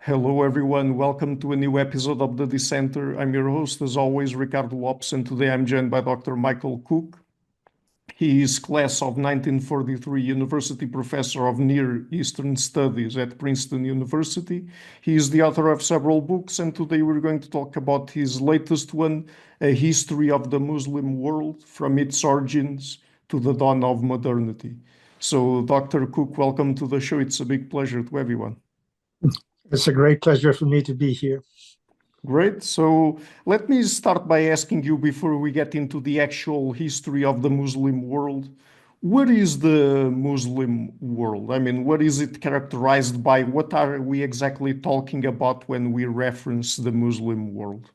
Hello, everyone. Welcome to a new episode of the Dissenter. I'm your host, as always, Ricardo Lopes, and today I'm joined by Dr. Michael Cook. He is class of 1943 University Professor of Near Eastern Studies at Princeton University. He is the author of several books, and today we're going to talk about his latest one, A History of the Muslim World, from its origins to the Dawn of Modernity. So, Dr. Cook, welcome to the show. It's a big pleasure to everyone. It's a great pleasure for me to be here. Great. So let me start by asking you, before we get into the actual history of the Muslim world, what is the Muslim world? I mean, what is it characterized by? What are we exactly talking about when we reference the Muslim world?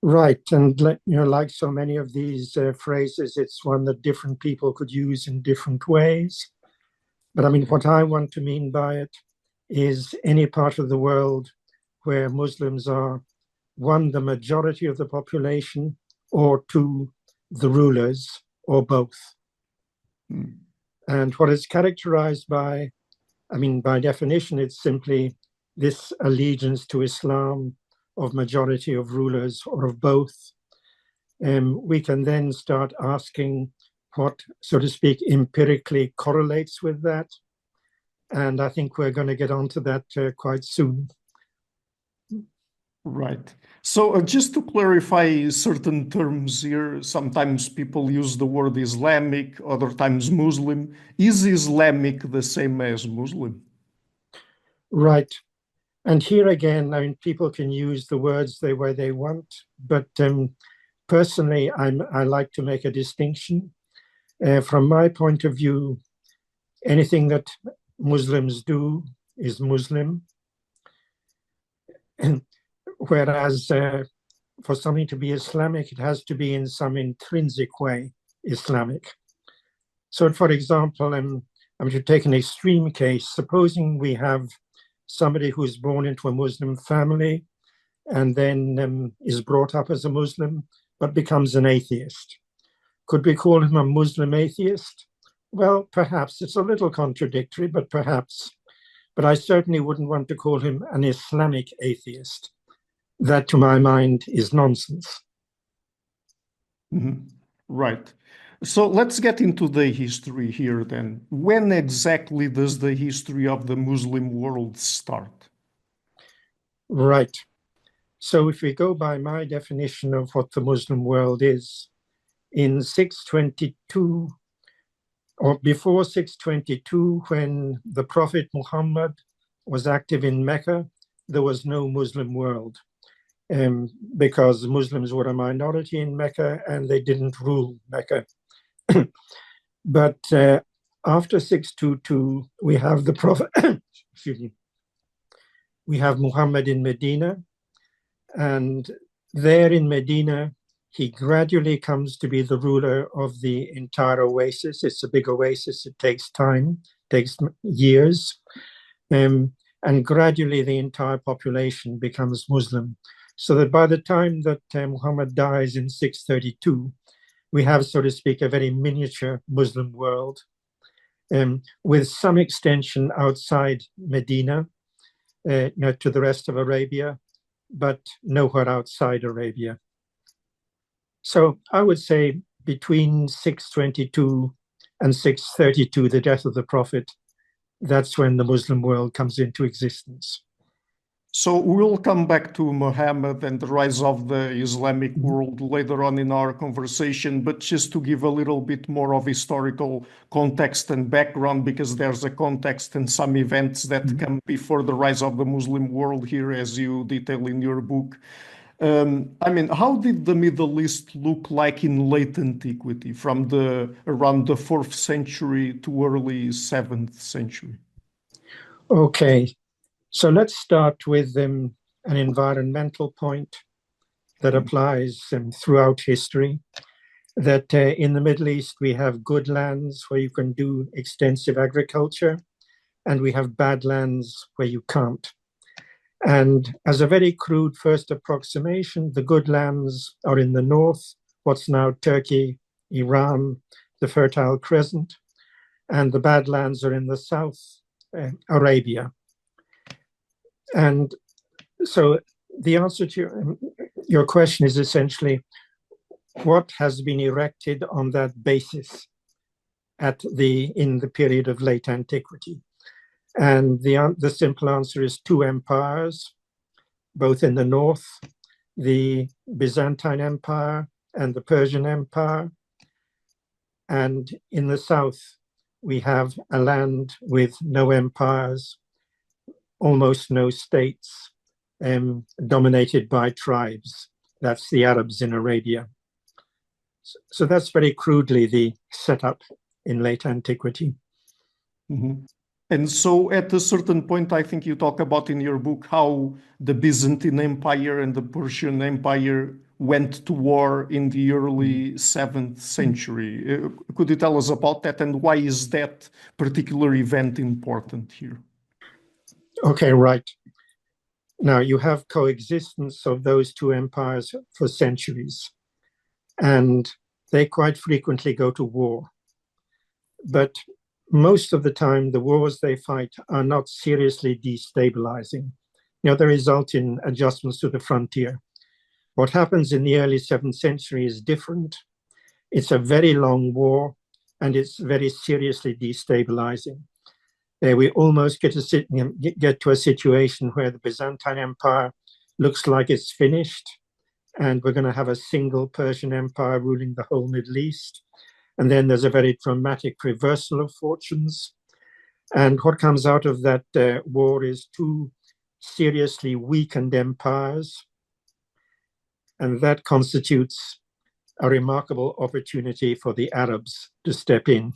Right. And like so many of these phrases, it's one that different people could use in different ways. But I mean, what I want to mean by it is any part of the world where Muslims are, one, the majority of the population, or two, the rulers, or both. And what is characterized by, by definition, it's simply this allegiance to Islam of majority of rulers or of both. We can then start asking what, so to speak, empirically correlates with that. And I think we're going to get onto that quite soon. Right. So just to clarify certain terms here, sometimes people use the word Islamic, other times Muslim. Is Islamic the same as Muslim? Right. And here again, people can use the words the way they want, but personally, I like to make a distinction. From my point of view, anything that Muslims do is Muslim. And whereas for something to be Islamic, it has to be in some intrinsic way Islamic. So, for example, I'm to take an extreme case. Supposing we have somebody who's born into a Muslim family and then is brought up as a Muslim, but becomes an atheist. Could we call him a Muslim atheist? Well, perhaps. It's a little contradictory, but perhaps. But I certainly wouldn't want to call him an Islamic atheist. That, to my mind, is nonsense. Mm-hmm. Right. So let's get into the history here then. When exactly does the history of the Muslim world start? Right. So if we go by my definition of what the Muslim world is, in 622, or before 622, when the Prophet Muhammad was active in Mecca, there was no Muslim world because Muslims were a minority in Mecca and they didn't rule Mecca. But after 622, we have the Prophet, excuse me, we have Muhammad in Medina, and there in Medina, he gradually comes to be the ruler of the entire oasis. It's a big oasis. It takes time, takes years. And gradually the entire population becomes Muslim. So that by the time that Muhammad dies in 632, we have, so to speak, a very miniature Muslim world with some extension outside Medina, to the rest of Arabia, but nowhere outside Arabia. So I would say between 622 and 632, the death of the Prophet, that's when the Muslim world comes into existence. So we'll come back to Muhammad and the rise of the Islamic world later on in our conversation, but just to give a little bit more of historical context and background, because there's a context and some events that come before the rise of the Muslim world here, as you detail in your book. How did the Middle East look like in late antiquity, from around the 4th century to early 7th century? Okay, so let's start with an environmental point that applies throughout history, that in the Middle East we have good lands where you can do extensive agriculture, and we have bad lands where you can't. And as a very crude first approximation, the good lands are in the north, what's now Turkey, Iran, the Fertile Crescent, and the bad lands are in the south, Arabia. And so the answer to your question is essentially what has been erected on that basis in the period of late antiquity. And the simple answer is two empires, both in the north, the Byzantine Empire and the Persian Empire. And in the south, we have a land with no empires, almost no states, dominated by tribes. That's the Arabs in Arabia. So that's very crudely the setup in late antiquity. Mm-hmm. And so at a certain point, I think you talk about in your book how the Byzantine Empire and the Persian Empire went to war in the early 7th century. Could you tell us about that, and why is that particular event important here? Okay, right. Now you have coexistence of those two empires for centuries, and they quite frequently go to war. But most of the time, the wars they fight are not seriously destabilizing. They result in adjustments to the frontier. What happens in the early 7th century is different. It's a very long war, and it's very seriously destabilizing. We almost get to a situation where the Byzantine Empire looks like it's finished, and we're going to have a single Persian Empire ruling the whole Middle East. And then there's a very dramatic reversal of fortunes. And what comes out of that war is two seriously weakened empires. And that constitutes a remarkable opportunity for the Arabs to step in.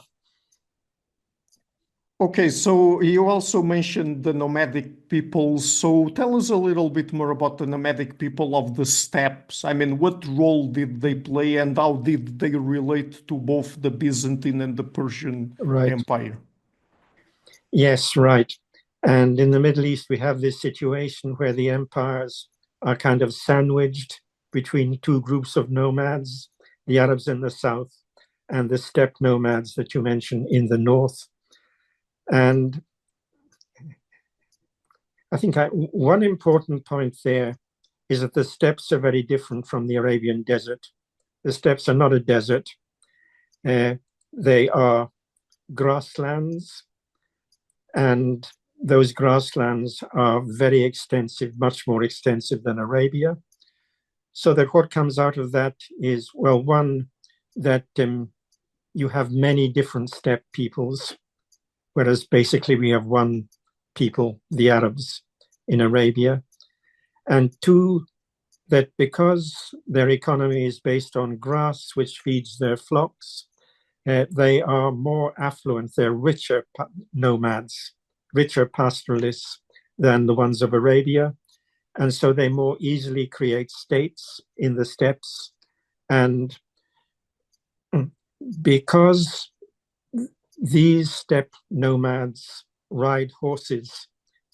Okay, so you also mentioned the nomadic peoples. So tell us a little bit more about the nomadic people of the steppes. I mean, what role did they play, and how did they relate to both the Byzantine and the Persian Empire? Yes, right. And in the Middle East, we have this situation where the empires are kind of sandwiched between two groups of nomads, the Arabs in the south and the steppe nomads that you mentioned in the north. And I think one important point there is that the steppes are very different from the Arabian desert. The steppes are not a desert. They are grasslands, and those grasslands are very extensive, much more extensive than Arabia. So that what comes out of that is, well, one, that you have many different steppe peoples, whereas basically we have one people, the Arabs in Arabia. And two, that because their economy is based on grass, which feeds their flocks, they are more affluent, they're richer nomads, richer pastoralists than the ones of Arabia. And so they more easily create states in the steppes. And because these steppe nomads ride horses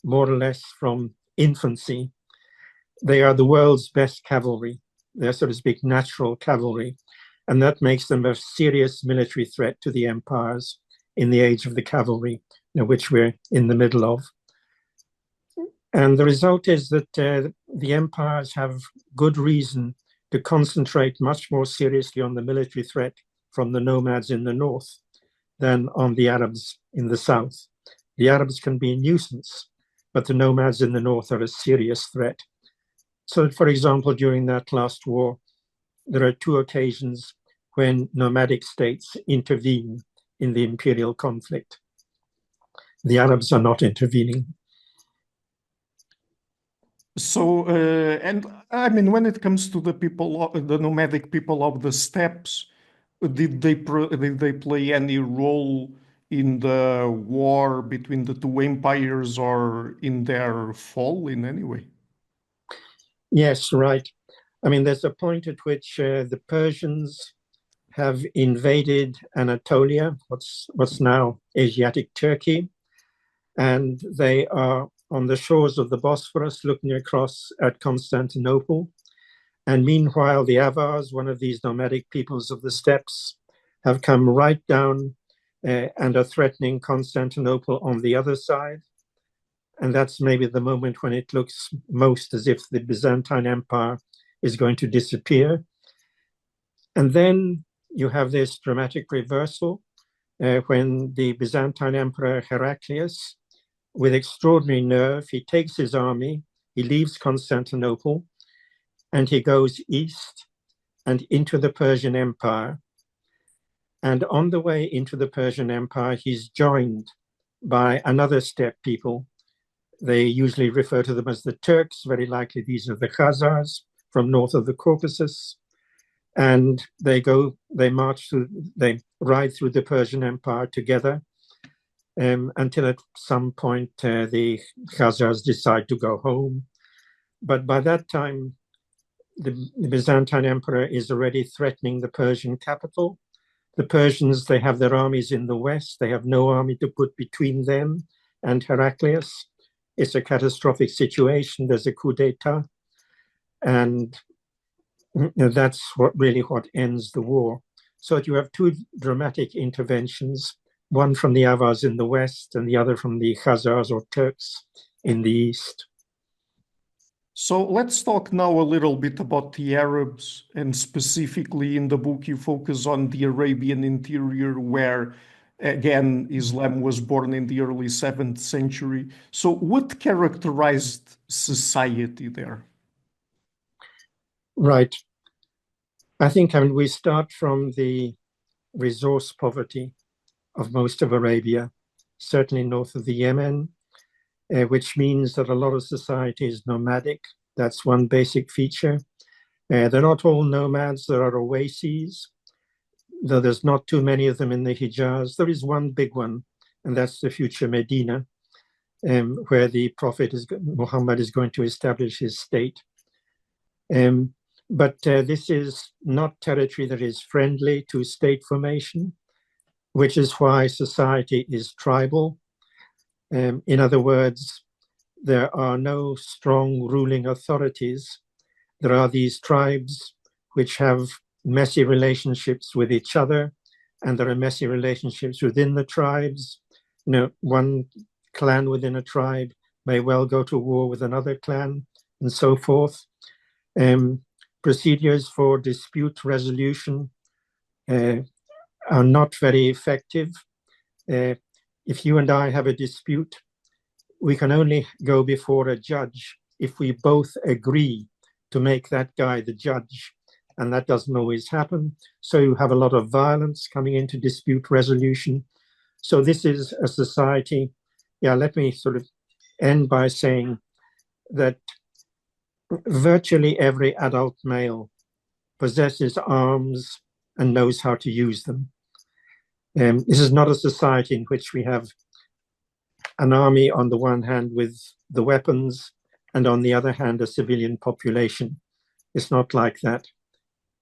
more or less from infancy, they are the world's best cavalry. They're, so to speak, natural cavalry. And that makes them a serious military threat to the empires in the age of the cavalry, which we're in the middle of. And the result is that the empires have good reason to concentrate much more seriously on the military threat from the nomads in the north than on the Arabs in the south. The Arabs can be a nuisance, but the nomads in the north are a serious threat. So, for example, during that last war, there are two occasions when nomadic states intervene in the imperial conflict. The Arabs are not intervening. So, and I mean, when it comes to the people, the nomadic people of the steppes, did they play any role in the war between the two empires or in their fall in any way? Yes, right. I mean, there's a point at which the Persians have invaded Anatolia, what's now Asiatic Turkey, and they are on the shores of the Bosphorus looking across at Constantinople. And meanwhile, the Avars, one of these nomadic peoples of the steppes, have come right down and are threatening Constantinople on the other side. And that's maybe the moment when it looks most as if the Byzantine Empire is going to disappear. And then you have this dramatic reversal when the Byzantine Emperor Heraclius, with extraordinary nerve, he takes his army, he leaves Constantinople, and he goes east and into the Persian Empire. And on the way into the Persian Empire, he's joined by another steppe people. They usually refer to them as the Turks. Very likely these are the Khazars from north of the Caucasus. And they ride through the Persian Empire together until at some point the Khazars decide to go home. But by that time, the Byzantine Emperor is already threatening the Persian capital. The Persians, they have their armies in the west. They have no army to put between them and Heraclius. It's a catastrophic situation. There's a coup d'etat. And that's what ends the war. So you have two dramatic interventions, one from the Avars in the west and the other from the Khazars or Turks in the east. So let's talk now a little bit about the Arabs, and specifically in the book you focus on the Arabian interior, where again Islam was born in the early 7th century. So what characterized society there? Right. I think we start from the resource poverty of most of Arabia, certainly north of the Yemen, which means that a lot of society is nomadic. That's one basic feature. They're not all nomads. There are oases, though there's not too many of them in the Hijaz. There is one big one, and that's the future Medina, where the Prophet Muhammad is going to establish his state. But this is not territory that is friendly to state formation, which is why society is tribal. In other words, there are no strong ruling authorities. There are these tribes which have messy relationships with each other, and there are messy relationships within the tribes. One clan within a tribe may well go to war with another clan, and so forth. Procedures for dispute resolution are not very effective. If you and I have a dispute, we can only go before a judge if we both agree to make that guy the judge, and that doesn't always happen. So you have a lot of violence coming into dispute resolution. So this is a society. Let me sort of end by saying that virtually every adult male possesses arms and knows how to use them. This is not a society in which we have an army on the one hand with the weapons and on the other hand a civilian population. It's not like that.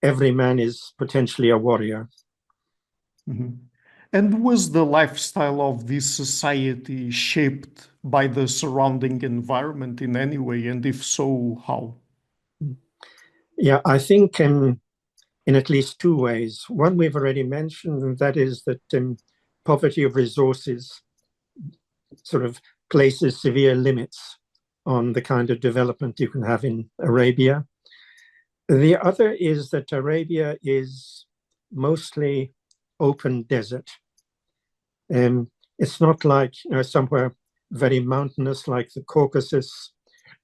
Every man is potentially a warrior. Mm-hmm. And was the lifestyle of this society shaped by the surrounding environment in any way? And if so, how? I think in at least two ways. One we've already mentioned, and that is that poverty of resources sort of places severe limits on the kind of development you can have in Arabia. The other is that Arabia is mostly open desert. It's not like somewhere very mountainous like the Caucasus,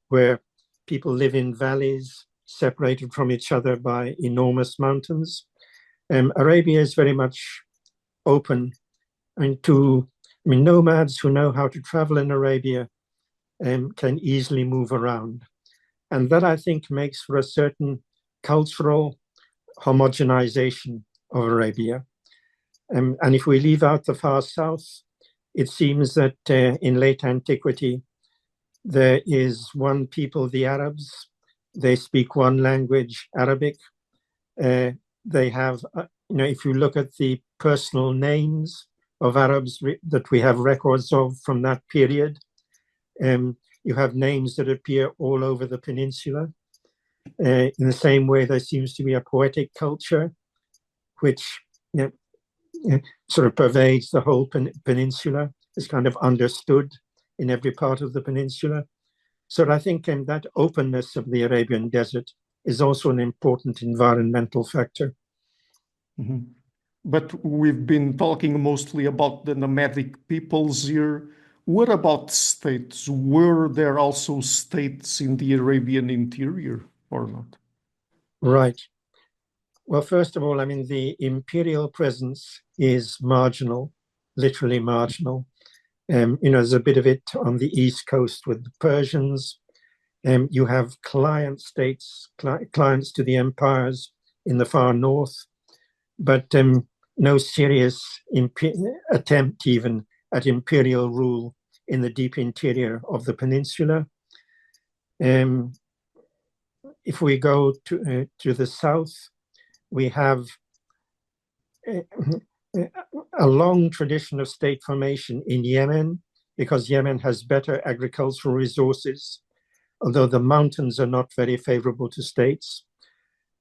where people live in valleys separated from each other by enormous mountains. Arabia is very much open. Nomads who know how to travel in Arabia can easily move around. And that, I think, makes for a certain cultural homogenization of Arabia. And if we leave out the far south, it seems that in late antiquity, there is one people, the Arabs. They speak one language, Arabic. They have, if you look at the personal names of Arabs that we have records of from that period, you have names that appear all over the peninsula. In the same way, there seems to be a poetic culture which sort of pervades the whole peninsula. It's kind of understood in every part of the peninsula. So I think that openness of the Arabian desert is also an important environmental factor. Mm-hmm. But we've been talking mostly about the nomadic peoples here. What about states? Were there also states in the Arabian interior or not? Right. Well, first of all, I mean, the imperial presence is marginal, literally marginal. There's a bit of it on the east coast with the Persians. You have client states, clients to the empires in the far north, but no serious attempt even at imperial rule in the deep interior of the peninsula. If we go to the south, we have a long tradition of state formation in Yemen, because Yemen has better agricultural resources, although the mountains are not very favorable to states.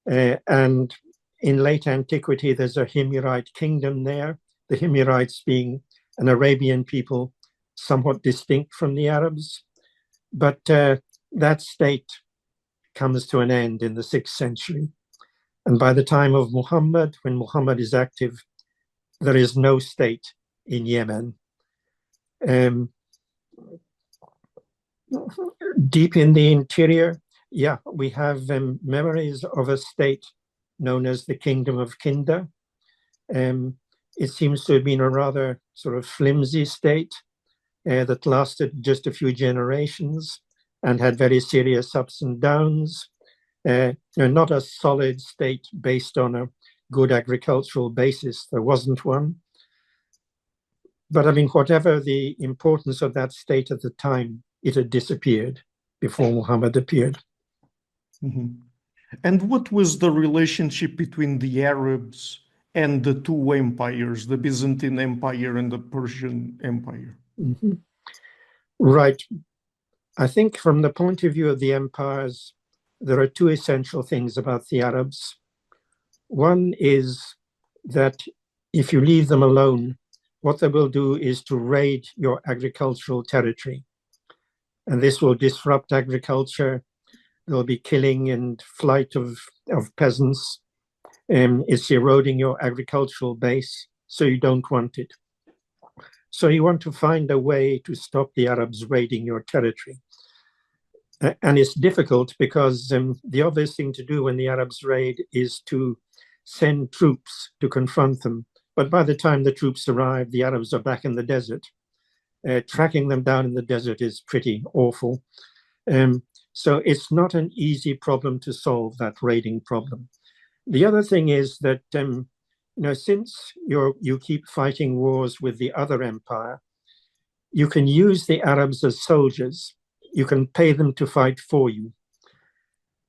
And in late antiquity, there's a Himyarite kingdom there, the Himyarites being an Arabian people somewhat distinct from the Arabs. But that state comes to an end in the 6th century. And by the time of Muhammad, when Muhammad is active, there is no state in Yemen. Deep in the interior, we have memories of a state known as the Kingdom of Kinda. It seems to have been a rather sort of flimsy state that lasted just a few generations and had very serious ups and downs. Not a solid state based on a good agricultural basis. There wasn't one. But I mean, whatever the importance of that state at the time, it had disappeared before Muhammad appeared. Mm-hmm. And what was the relationship between the Arabs and the two empires, the Byzantine Empire and the Persian Empire? Mm-hmm. Right. I think from the point of view of the empires, there are two essential things about the Arabs. One is that if you leave them alone, what they will do is to raid your agricultural territory. And this will disrupt agriculture. There'll be killing and flight of peasants. It's eroding your agricultural base, so you don't want it. So you want to find a way to stop the Arabs raiding your territory. And it's difficult because the obvious thing to do when the Arabs raid is to send troops to confront them. But by the time the troops arrive, the Arabs are back in the desert. Tracking them down in the desert is pretty awful. So it's not an easy problem to solve, that raiding problem. The other thing is that, since you keep fighting wars with the other empire, you can use the Arabs as soldiers. You can pay them to fight for you.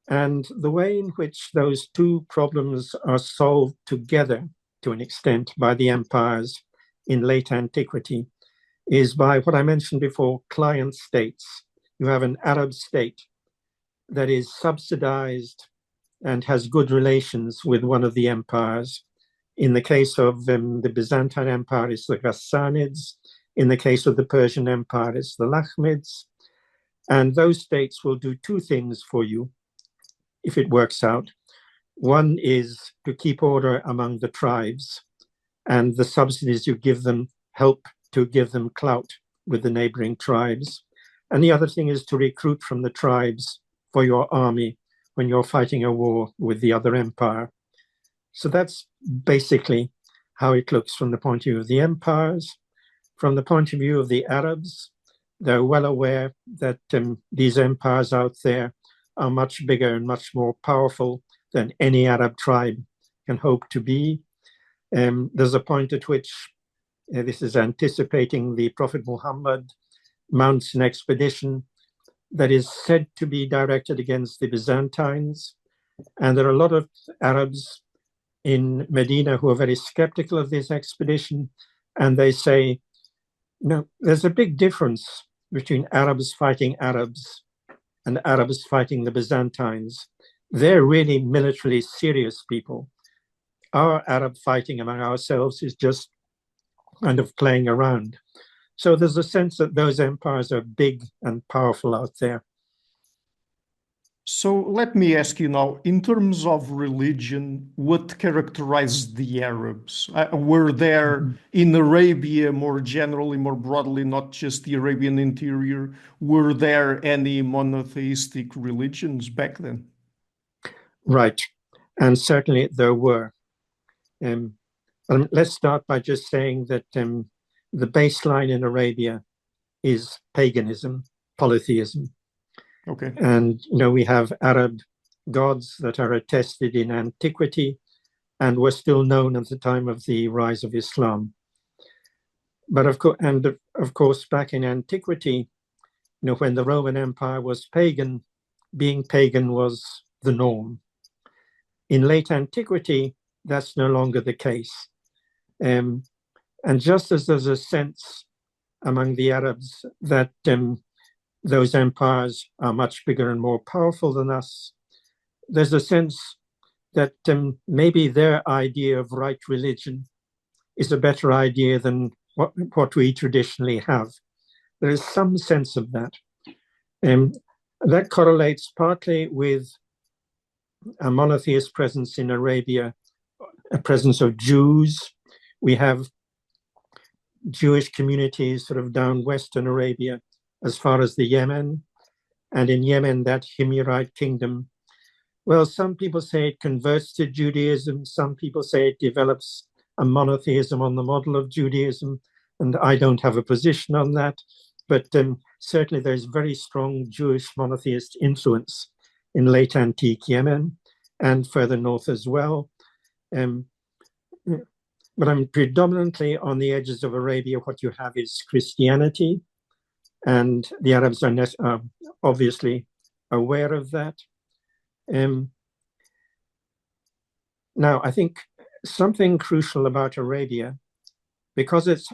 And the way in which those two problems are solved together, to an extent, by the empires in late antiquity, is by what I mentioned before, client states. You have an Arab state that is subsidized and has good relations with one of the empires. In the case of the Byzantine Empire, it's the Ghassanids. In the case of the Persian Empire, it's the Lakhmids. And those states will do two things for you if it works out. One is to keep order among the tribes, and the subsidies you give them help to give them clout with the neighboring tribes. And the other thing is to recruit from the tribes for your army when you're fighting a war with the other empire. So that's basically how it looks from the point of view of the empires. From the point of view of the Arabs, they're well aware that these empires out there are much bigger and much more powerful than any Arab tribe can hope to be. There's a point at which, this is anticipating the Prophet Muhammad, mounts an expedition that is said to be directed against the Byzantines. And there are a lot of Arabs in Medina who are very skeptical of this expedition. And they say, no, there's a big difference between Arabs fighting Arabs and Arabs fighting the Byzantines. They're really militarily serious people. Our Arab fighting among ourselves is just kind of playing around. So there's a sense that those empires are big and powerful out there. So let me ask you now, in terms of religion, what characterized the Arabs? Were there in Arabia more generally, more broadly, not just the Arabian interior, were there any monotheistic religions back then? Right. And certainly there were. Let's start by just saying that the baseline in Arabia is paganism, polytheism. Okay. And, we have Arab gods that are attested in antiquity and were still known at the time of the rise of Islam. But of course, back in antiquity, when the Roman Empire was pagan, being pagan was the norm. In late antiquity, that's no longer the case. And just as there's a sense among the Arabs that those empires are much bigger and more powerful than us, there's a sense that maybe their idea of right religion is a better idea than what we traditionally have. There is some sense of that. That correlates partly with a monotheist presence in Arabia, a presence of Jews. We have Jewish communities sort of down Western Arabia as far as the Yemen. And in Yemen, that Himyarite kingdom, well, some people say it converts to Judaism. Some people say it develops a monotheism on the model of Judaism. And I don't have a position on that. But certainly there's very strong Jewish monotheist influence in late antique Yemen and further north as well. But I'm predominantly on the edges of Arabia. What you have is Christianity, and the Arabs are obviously aware of that. Now, I think something crucial about Arabia, because it's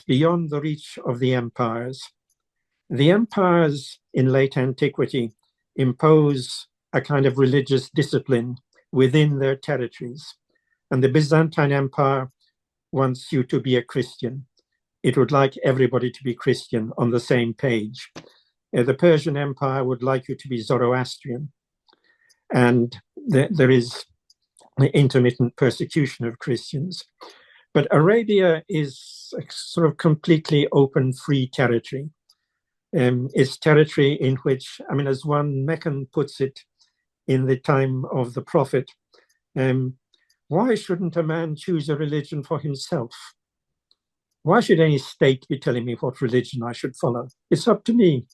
beyond the reach of the empires. The empires in late antiquity impose a kind of religious discipline within their territories. And the Byzantine Empire wants you to be a Christian. It would like everybody to be Christian on the same page. The Persian Empire would like you to be Zoroastrian. And there is intermittent persecution of Christians. But Arabia is a sort of completely open, free territory. It's territory in which, as one Meccan puts it in the time of the Prophet, why shouldn't a man choose a religion for himself? Why should any state be telling me what religion I should follow? It's up to me.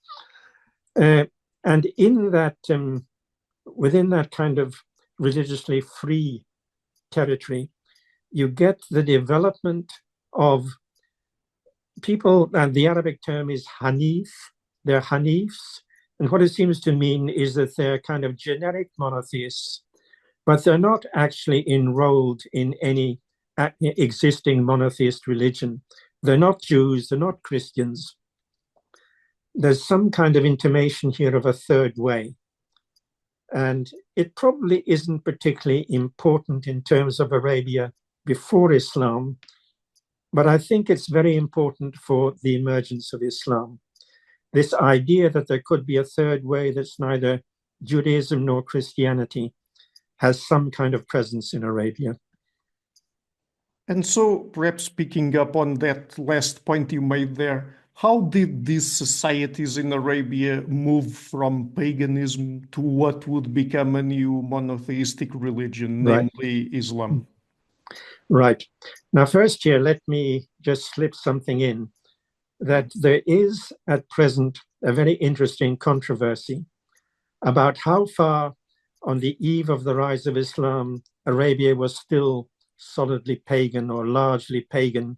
And in that, within that kind of religiously free territory, you get the development of people, and the Arabic term is Hanif. They're Hanifs. And what it seems to mean is that they're kind of generic monotheists, but they're not actually enrolled in any existing monotheist religion. They're not Jews, they're not Christians. There's some kind of intimation here of a third way. And it probably isn't particularly important in terms of Arabia before Islam, but I think it's very important for the emergence of Islam. This idea that there could be a third way that's neither Judaism nor Christianity has some kind of presence in Arabia. And so, perhaps picking up on that last point you made there, how did these societies in Arabia move from paganism to what would become a new monotheistic religion, namely Islam? Right. Now, first here, let me just slip something in, that there is at present a very interesting controversy about how far on the eve of the rise of Islam, Arabia was still solidly pagan or largely pagan,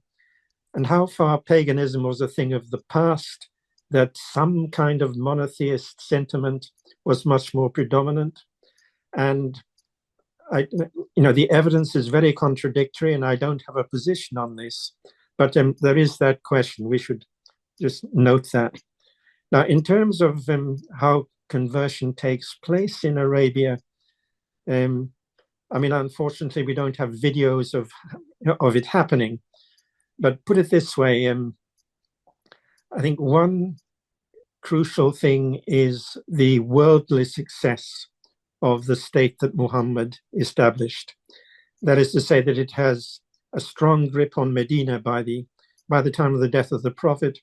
and how far paganism was a thing of the past, that some kind of monotheist sentiment was much more predominant. And the evidence is very contradictory, and I don't have a position on this, but there is that question. We should just note that. Now, in terms of how conversion takes place in Arabia, unfortunately, we don't have videos of it happening. But put it this way, I think one crucial thing is the worldly success of the state that Muhammad established. That is to say that it has a strong grip on Medina by the time of the death of the Prophet,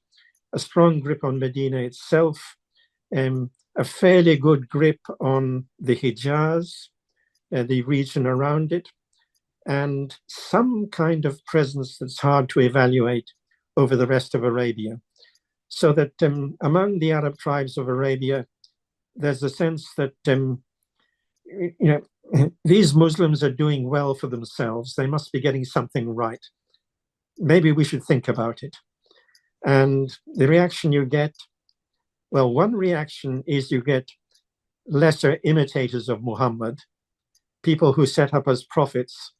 a strong grip on Medina itself, a fairly good grip on the Hijaz, the region around it, and some kind of presence that's hard to evaluate over the rest of Arabia. So that among the Arab tribes of Arabia, there's a sense that these Muslims are doing well for themselves. They must be getting something right. Maybe we should think about it. And the reaction you get, well, one reaction is you get lesser imitators of Muhammad, people who set up as prophets.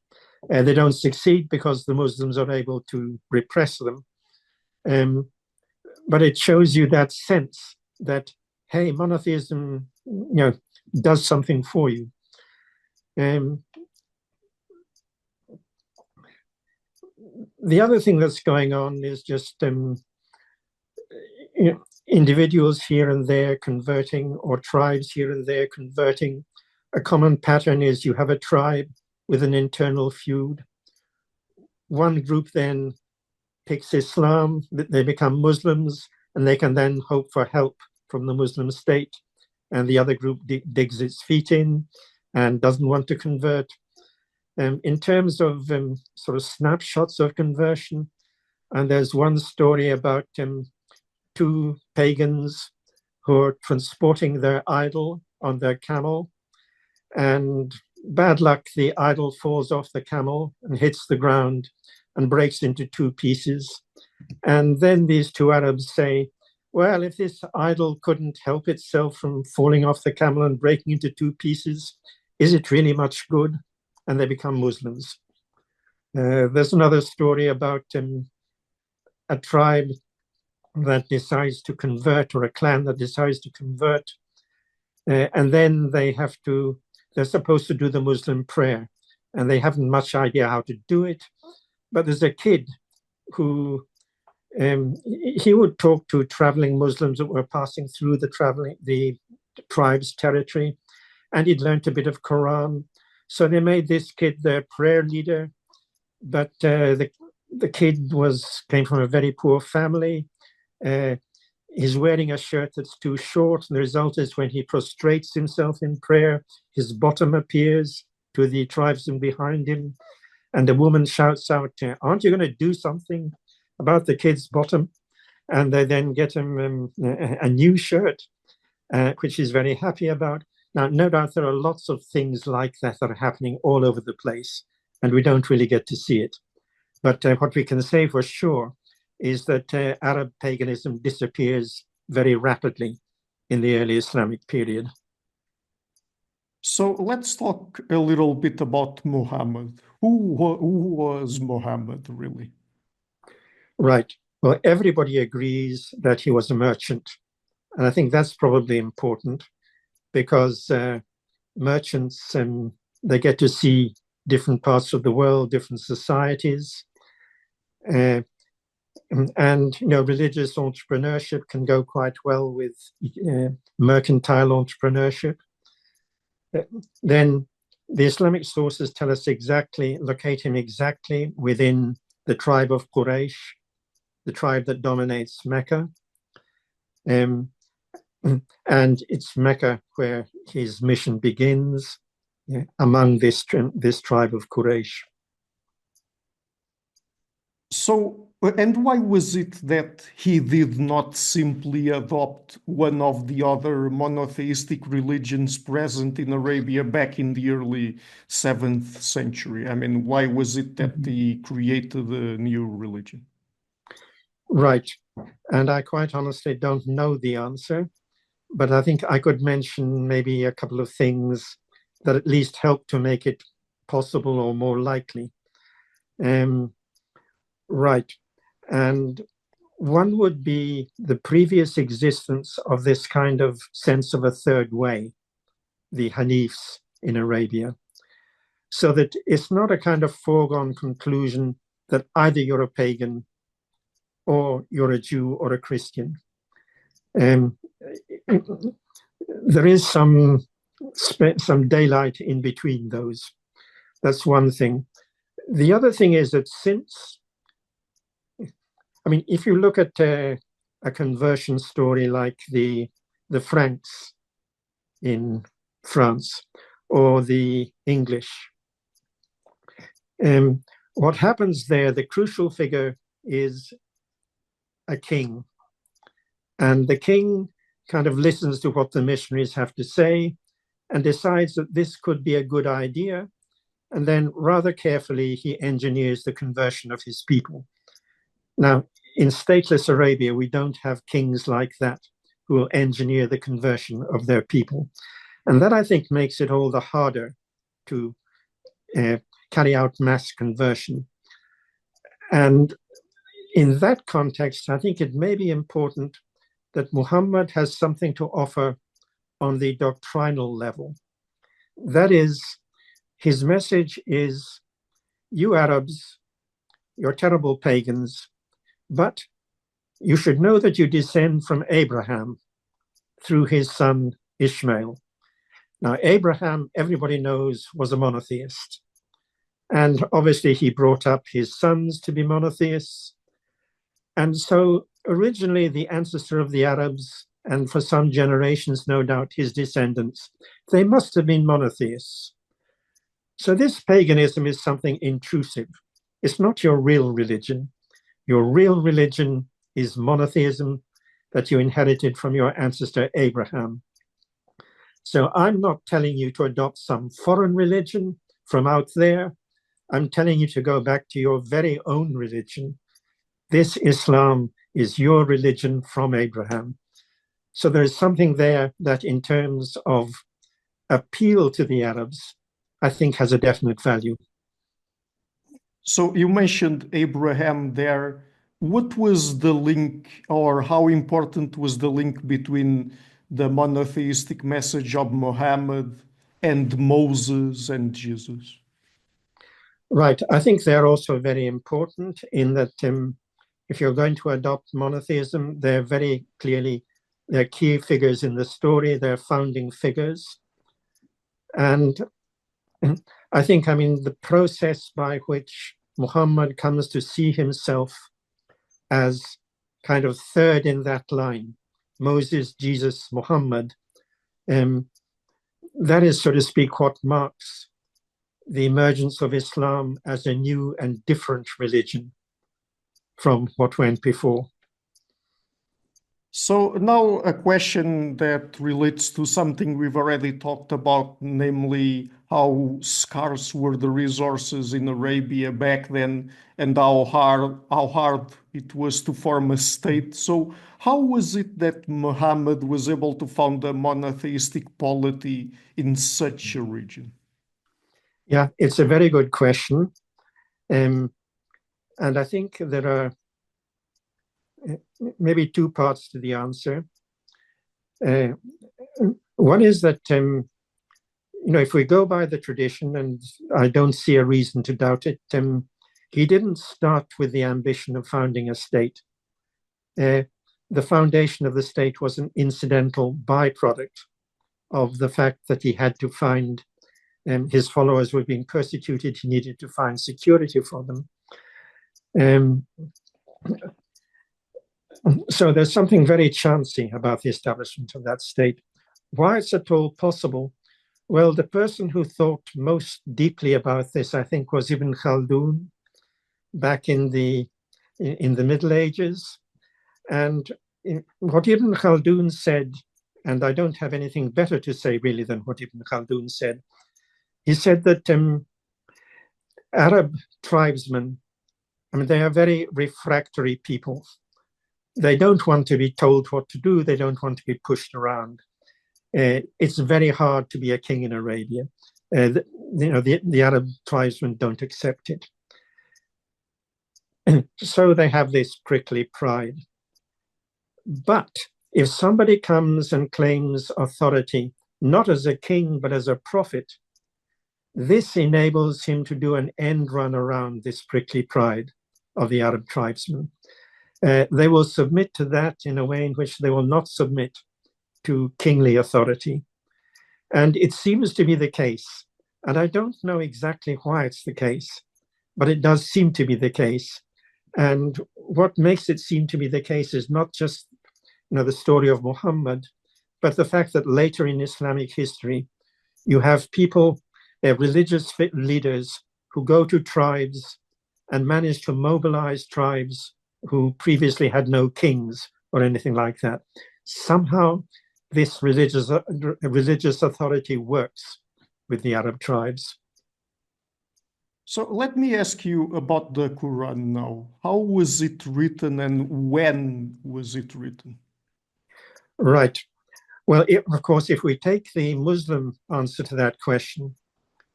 They don't succeed because the Muslims are able to repress them. But it shows you that sense that, hey, monotheism, does something for you. The other thing that's going on is just individuals here and there converting, or tribes here and there converting. A common pattern is you have a tribe with an internal feud. One group then picks Islam, they become Muslims, and they can then hope for help from the Muslim state. And the other group digs its feet in and doesn't want to convert. In terms of sort of snapshots of conversion, and there's one story about two pagans who are transporting their idol on their camel, and bad luck, the idol falls off the camel and hits the ground and breaks into two pieces. And then these two Arabs say, well, if this idol couldn't help itself from falling off the camel and breaking into two pieces, is it really much good? And they become Muslims. There's another story about a tribe that decides to convert, or a clan that decides to convert, and then they're supposed to do the Muslim prayer, and they haven't much idea how to do it. But there's a kid who he would talk to traveling Muslims that were passing through the tribe's territory, and he'd learnt a bit of Qur'ān. So they made this kid their prayer leader, but the kid came from a very poor family. He's wearing a shirt that's too short, and the result is when he prostrates himself in prayer, his bottom appears to the tribesmen behind him, and the woman shouts out, aren't you going to do something about the kid's bottom? And they then get him a new shirt, which he's very happy about. Now, no doubt there are lots of things like that are happening all over the place, and we don't really get to see it. But what we can say for sure is that Arab paganism disappears very rapidly in the early Islamic period. So let's talk a little bit about Muhammad. Who was Muhammad, really? Right. Well, everybody agrees that he was a merchant. And I think that's probably important, because merchants, they get to see different parts of the world, different societies. And religious entrepreneurship can go quite well with mercantile entrepreneurship. Then the Islamic sources tell us locate him exactly within the tribe of Quraysh, the tribe that dominates Mecca. And it's Mecca where his mission begins, among this tribe of Quraysh. So, and why was it that he did not simply adopt one of the other monotheistic religions present in Arabia back in the early 7th century? I mean, why was it that he created a new religion? Right. And I quite honestly don't know the answer, but I think I could mention maybe a couple of things that at least help to make it possible or more likely. Right. And one would be the previous existence of this kind of sense of a third way, the Hanifs in Arabia. So that it's not a kind of foregone conclusion that either you're a pagan or you're a Jew or a Christian. There is some daylight in between those. That's one thing. The other thing is that if you look at a conversion story like the Franks in France or the English, what happens there, the crucial figure is a king. And the king kind of listens to what the missionaries have to say and decides that this could be a good idea. And then rather carefully, he engineers the conversion of his people. Now, in stateless Arabia, we don't have kings like that who will engineer the conversion of their people. And that, I think, makes it all the harder to carry out mass conversion. And in that context, I think it may be important that Muhammad has something to offer on the doctrinal level. That is, his message is, you Arabs, you're terrible pagans, but you should know that you descend from Abraham through his son Ishmael. Now, Abraham, everybody knows, was a monotheist. And obviously he brought up his sons to be monotheists. And so originally the ancestor of the Arabs, and for some generations, no doubt, his descendants, they must have been monotheists. So this paganism is something intrusive. It's not your real religion. Your real religion is monotheism that you inherited from your ancestor Abraham. So I'm not telling you to adopt some foreign religion from out there. I'm telling you to go back to your very own religion. This Islam is your religion from Abraham. So there's something there that in terms of appeal to the Arabs, I think has a definite value. So you mentioned Abraham there. What was the link, or how important was the link between the monotheistic message of Muhammad and Moses and Jesus? Right. I think they're also very important in that if you're going to adopt monotheism, they're very clearly, they're key figures in the story, they're founding figures. And I think, the process by which Muhammad comes to see himself as kind of third in that line, Moses, Jesus, Muhammad, that is, so to speak, what marks the emergence of Islam as a new and different religion from what went before. So now a question that relates to something we've already talked about, namely how scarce were the resources in Arabia back then and how hard it was to form a state. So how was it that Muhammad was able to found a monotheistic polity in such a region? Yeah, it's a very good question. And I think there are maybe two parts to the answer. One is that, if we go by the tradition, and I don't see a reason to doubt it, he didn't start with the ambition of founding a state. The foundation of the state was an incidental byproduct of the fact that he had to find his followers were being persecuted. He needed to find security for them. So there's something very chancy about the establishment of that state. Why it's at all possible? Well, the person who thought most deeply about this, I think, was Ibn Khaldun back in the Middle Ages. And what Ibn Khaldun said, and I don't have anything better to say really than what Ibn Khaldun said, he said that Arab tribesmen, they are very refractory people. They don't want to be told what to do. They don't want to be pushed around. It's very hard to be a king in Arabia. The Arab tribesmen don't accept it. So they have this prickly pride. But if somebody comes and claims authority, not as a king, but as a prophet, this enables him to do an end run around this prickly pride. of the Arab tribesmen. They will submit to that in a way in which they will not submit to kingly authority. And it seems to be the case, and I don't know exactly why it's the case, but it does seem to be the case. And what makes it seem to be the case is not just the story of Muhammad, but the fact that later in Islamic history, you have people, religious leaders who go to tribes and manage to mobilize tribes who previously had no kings or anything like that. Somehow, this religious authority works with the Arab tribes. So let me ask you about the Quran now. How was it written and when was it written? Right. Well, of course, if we take the Muslim answer to that question,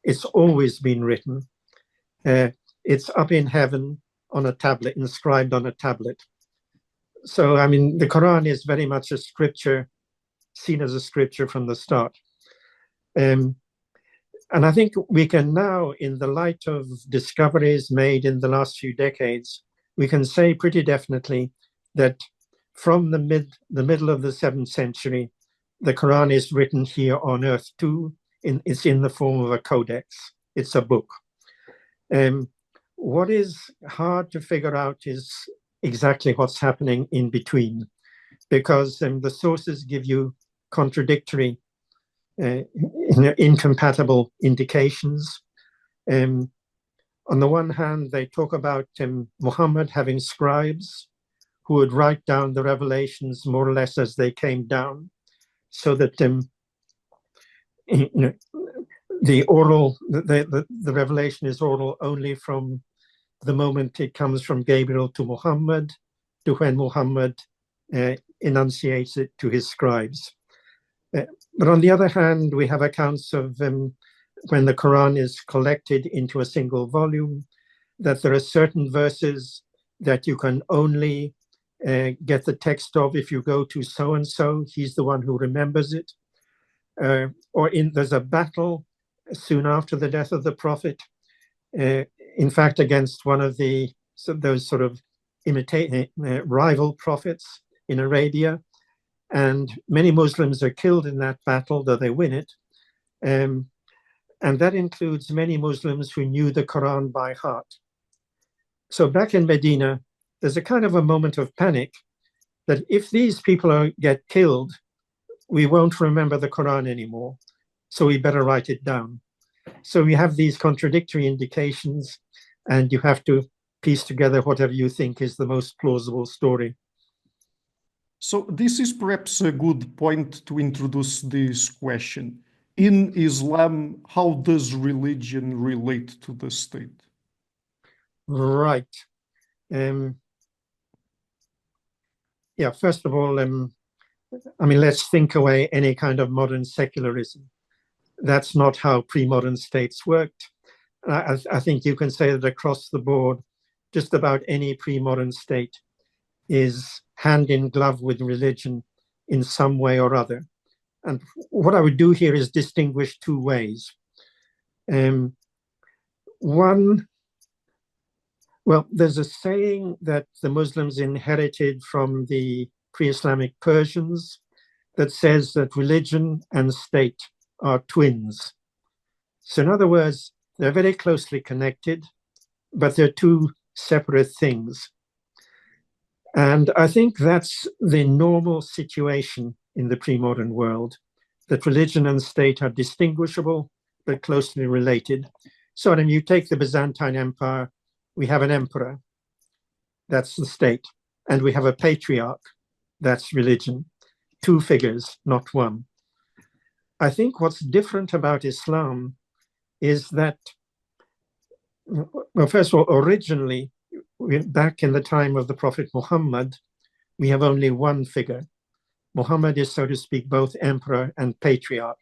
it's always been written. It's up in heaven on a tablet, inscribed on a tablet. So, I mean, the Quran is very much a scripture, seen as a scripture from the start. And I think we can now, in the light of discoveries made in the last few decades, we can say pretty definitely that from the middle of the 7th century, the Quran is written here on earth too. It's in the form of a codex. It's a book. What is hard to figure out is exactly what's happening in between, because the sources give you contradictory, incompatible indications. On the one hand, they talk about Muhammad having scribes who would write down the revelations more or less as they came down, so that the revelation is oral only from the moment it comes from Gabriel to Muhammad to when Muhammad enunciates it to his scribes. But on the other hand, we have accounts of when the Quran is collected into a single volume, that there are certain verses that you can only get the text of if you go to so-and-so, he's the one who remembers it. Or there's a battle soon after the death of the Prophet, in fact, against one of those sort of rival prophets in Arabia. And many Muslims are killed in that battle, though they win it. And that includes many Muslims who knew the Quran by heart. So back in Medina, there's a kind of a moment of panic that if these people get killed, we won't remember the Quran anymore. So we better write it down. So we have these contradictory indications, and you have to piece together whatever you think is the most plausible story. So this is perhaps a good point to introduce this question. In Islam, how does religion relate to the state? Right. Yeah, first of all, let's think away any kind of modern secularism. That's not how pre-modern states worked. I think you can say that across the board, just about any pre-modern state is hand in glove with religion in some way or other. And what I would do here is distinguish two ways. One, well, there's a saying that the Muslims inherited from the pre-Islamic Persians that says that religion and state are twins. So in other words, they're very closely connected, but they're two separate things. And I think that's the normal situation in the pre-modern world, that religion and state are distinguishable, but closely related. So when you take the Byzantine Empire, we have an emperor, that's the state, and we have a patriarch, that's religion. Two figures, not one. I think what's different about Islam is that, well, first of all, originally, back in the time of the Prophet Muhammad, we have only one figure. Muhammad is, so to speak, both emperor and patriarch.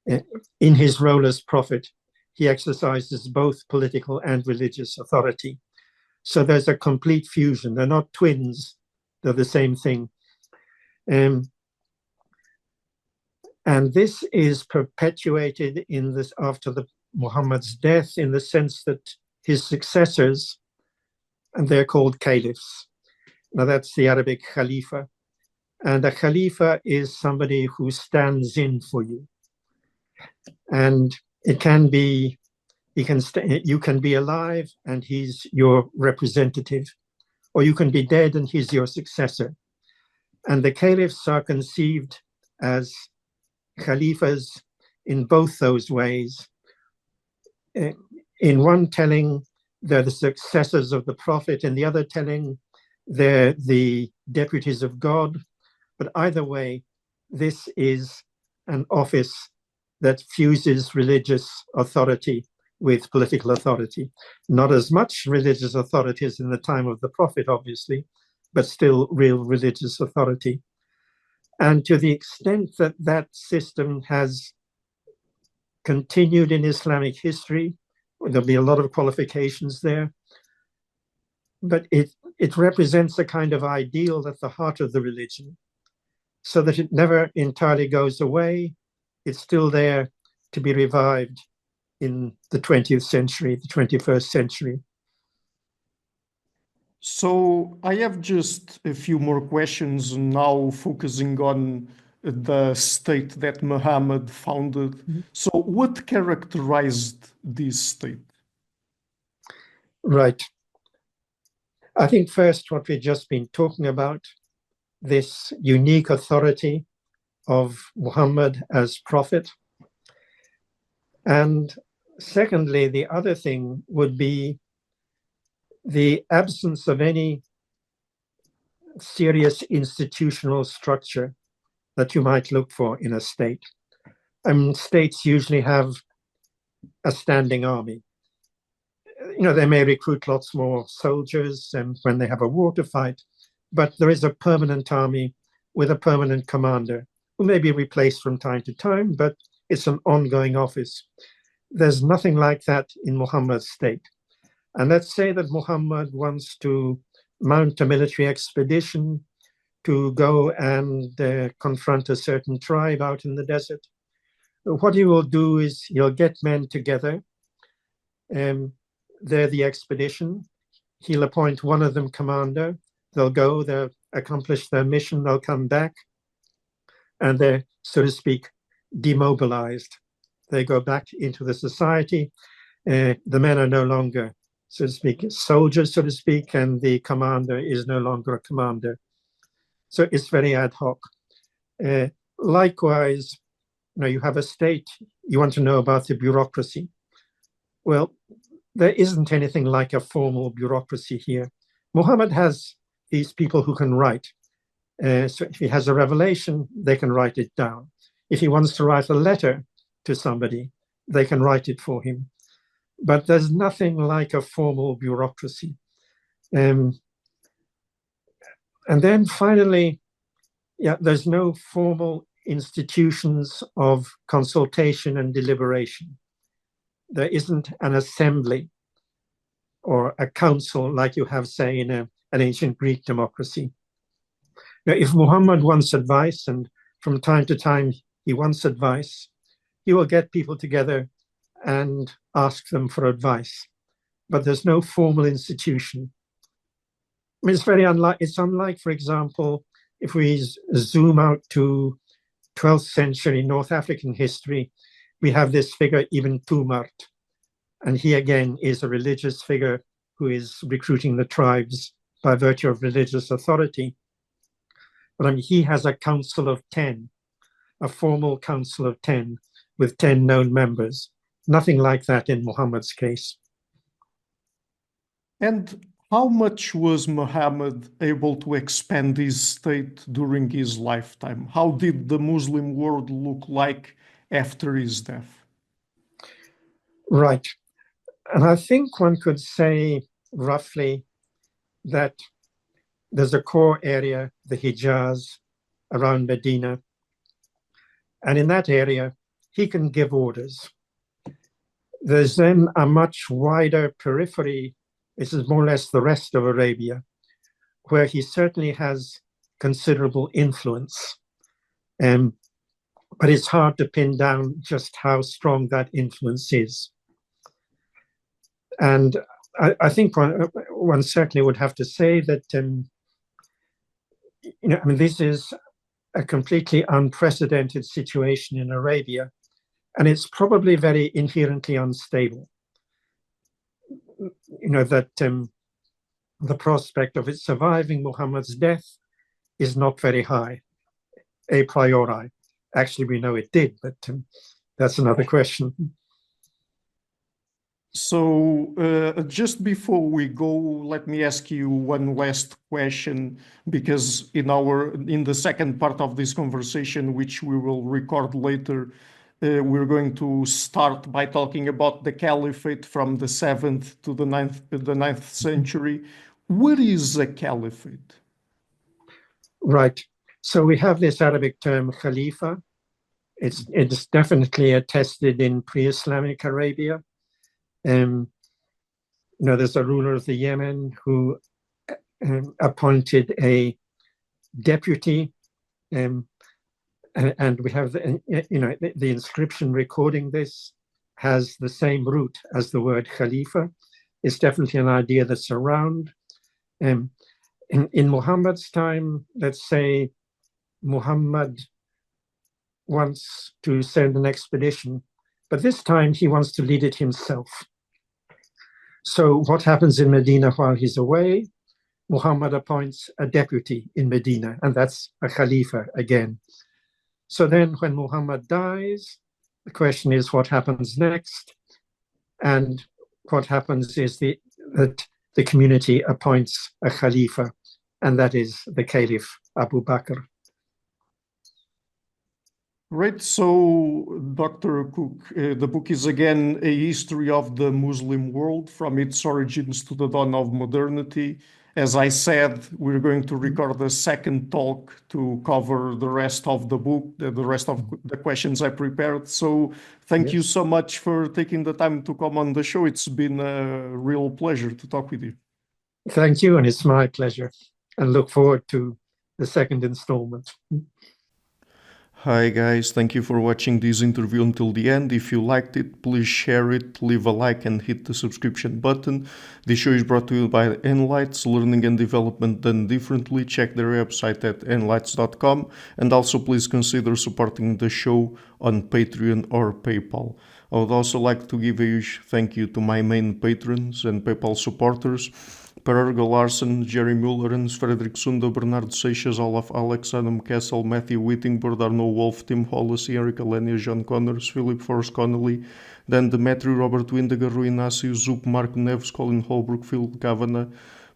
In his role as prophet, he exercises both political and religious authority. So there's a complete fusion. They're not twins, they're the same thing. And this is perpetuated in this after Muhammad's death, in the sense that his successors and they're called caliphs. Now that's the Arabic khalifa. And a khalifa is somebody who stands in for you. And it can be, you can be alive and he's your representative, or you can be dead and he's your successor. And the caliphs are conceived as khalifas in both those ways. In one telling, they're the successors of the prophet, in the other telling, they're the deputies of God. But either way, this is an office that fuses religious authority with political authority. Not as much religious authority as in the time of the prophet, obviously, but still real religious authority. And to the extent that that system has continued in Islamic history, there'll be a lot of qualifications there, but it represents a kind of ideal at the heart of the religion, so that it never entirely goes away. It's still there to be revived in the 20th century, the 21st century. So I have just a few more questions now, focusing on the state that Muhammad founded. Mm-hmm. So what characterized this state? Right. I think first what we've just been talking about, this unique authority of Muhammad as prophet. And secondly, the other thing would be the absence of any serious institutional structure that you might look for in a state. States usually have a standing army. You know, they may recruit lots more soldiers and when they have a war to fight, but there is a permanent army with a permanent commander who may be replaced from time to time, but it's an ongoing office. There's nothing like that in Muhammad's state. And let's say that Muhammad wants to mount a military expedition to go and confront a certain tribe out in the desert. What he will do is he'll get men together. They're the expedition. He'll appoint one of them commander. They'll go, they'll accomplish their mission, they'll come back, and they're, so to speak, demobilized. They go back into the society. The men are no longer, so to speak, soldiers, so to speak, and the commander is no longer a commander. So it's very ad hoc. Likewise, you have a state, you want to know about the bureaucracy. Well, there isn't anything like a formal bureaucracy here. Muhammad has these people who can write. So if he has a revelation, they can write it down. If he wants to write a letter to somebody, they can write it for him. But there's nothing like a formal bureaucracy. And then finally, there's no formal institutions of consultation and deliberation. There isn't an assembly or a council like you have, say, in an ancient Greek democracy. Now, if Muhammad wants advice, and from time to time he wants advice, he will get people together and ask them for advice. But there's no formal institution. I mean, it's unlike, for example, if we zoom out to 12th century North African history, we have this figure, Ibn Tumart. And he again is a religious figure who is recruiting the tribes by virtue of religious authority. But I mean, he has a council of 10, a formal council of 10 with 10 known members. Nothing like that in Muhammad's case. And how much was Muhammad able to expand his state during his lifetime? How did the Muslim world look like after his death? Right. And I think one could say roughly that there's a core area, the Hijaz, around Medina. And in that area, he can give orders. There's then a much wider periphery. This is more or less the rest of Arabia, where he certainly has considerable influence. But it's hard to pin down just how strong that influence is. And I think one certainly would have to say that, this is a completely unprecedented situation in Arabia, and it's probably very inherently unstable. That the prospect of it surviving Muhammad's death is not very high, a priori. Actually, we know it did, but that's another question. So just before we go, let me ask you one last question, because in the second part of this conversation, which we will record later, we're going to start by talking about the caliphate from the 7th to the 9th century. What is a caliphate? Right. So we have this Arabic term khalifa. It's definitely attested in pre-Islamic Arabia. There's a ruler of the Yemen who appointed a deputy, and we have the inscription recording this has the same root as the word khalifa. It's definitely an idea that's around. In Muhammad's time, let's say Muhammad wants to send an expedition, but this time he wants to lead it himself. So what happens in Medina while he's away? Muhammad appoints a deputy in Medina, and that's a khalifa again. So then when Muhammad dies, the question is what happens next? And what happens is that the community appoints a khalifa, and that is the Caliph Abu Bakr. Right. So, Dr. Cook, the book is again a history of the Muslim world from its origins to the dawn of modernity. As I said, we're going to record a second talk to cover the rest of the book, the rest of the questions I prepared. So thank you so much for taking the time to come on the show. It's been a real pleasure to talk with you. Thank you, and it's my pleasure. And look forward to the second installment. Hi guys, thank you for watching this interview until the end. If you liked it, please share it, leave a like and hit the subscription button. This show is brought to you by Enlights, learning and development done differently. Check their website at enlights.com, and also please consider supporting the show on Patreon or PayPal. I would also like to give a huge thank you to my main patrons and PayPal supporters: Per Ergo Larsen, Jerry Mullerens, Frederick Sunda, Bernardo Seixas, Olaf Alex, Adam Kessel, Matthew Whittingboard, Arno Wolf, Tim Hollis, Eric Alenia, John Connors, Philip Forrest Connolly, Dan Demetri, Robert Windiger, Rui Inácio, Zup, Marco Neves, Colin Holbrook, Phil Kavanagh,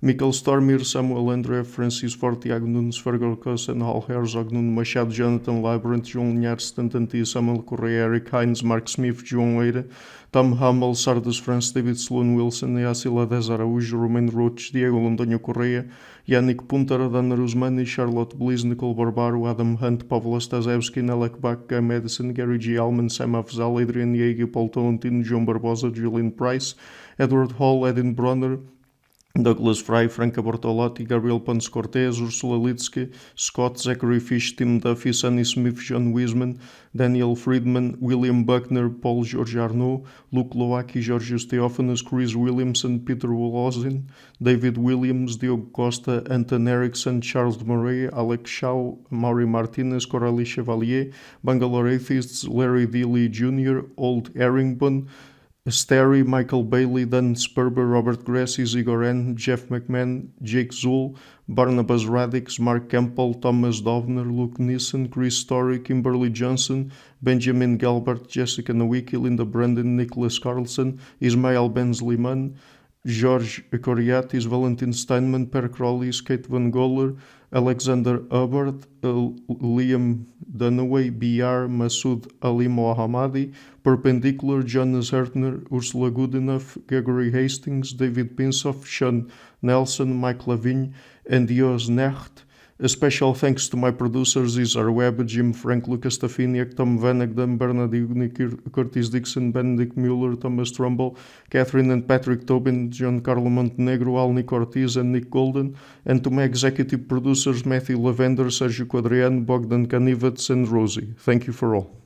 Mikkel Stormir, Samuel André, Francis Fortiago Nunes, Fergal Cossen, Hal Herzog, Nuno Machado, Jonathan Labyrinth, João Linhares, Stantantia, Samuel Correia, Eric Hines, Mark Smith, João Eira, Tom Hummel, Sardus France, David Sloan Wilson, Yacila Dez Araújo, Romain Roach, Diego Londonho Correia, Yannick Punter, Dana Rusmani, Charlotte Bliss, Nicole Barbaro, Adam Hunt, Pavlo Stasevski, Nelek Bach, Guy Madison, Gary G. Alman, Sam Afzal, Adrian Yeager, Paul Tolentino, João Barbosa, Julian Price, Edward Hall, Edin Bronner, Douglas Fry, Franca Bortolotti, Gabriel Ponce Cortez, Ursula Litsky, Scott, Zachary Fish, Tim Duffy, Sonny Smith, John Wiseman, Daniel Friedman, William Buckner, Paul George Arnaud, Luke Lowacki, Georgios Theophanos, Chris Williamson, Peter Wolozin, David Williams, Diogo Costa, Anton Erickson, Charles Murray, Alex Shaw, Maury Martinez, Coralie Chevalier, Bangalore Atheists, Larry D. Lee Jr., Old Erringbone, Sterry, Michael Bailey, Dan Sperber, Robert Grassi, Zigoren, Jeff McMahon, Jake Zool, Barnabas Radix, Mark Campbell, Thomas Dovner, Luke Nissen, Chris Story, Kimberly Johnson, Benjamin Galbert, Jessica Nowicki, Linda Brandon, Nicholas Carlson, Ismail Benzliman, George Coriatis, Valentin Steinman, Per Crowley, Kate Van Goller, Alexander Hubbard, Liam Dunaway, BR, Masood Ali Mohammadi, Perpendicular, Jonas Hertner, Ursula Goodenough, Gregory Hastings, David Pinsoff, Sean Nelson, Mike Lavigne, and Dios Necht. A special thanks to my producers, Isar Webb, Jim Frank, Lucas Stafiniak, Tom Vanagdam, Bernard Ugni, Curtis Dixon, Benedict Mueller, Thomas Trumbull, Catherine and Patrick Tobin, Giancarlo Montenegro, Alni Ortiz, and Nick Golden, and to my executive producers, Matthew Lavender, Sergio Quadrian, Bogdan Kanivets, and Rosie. Thank you for all.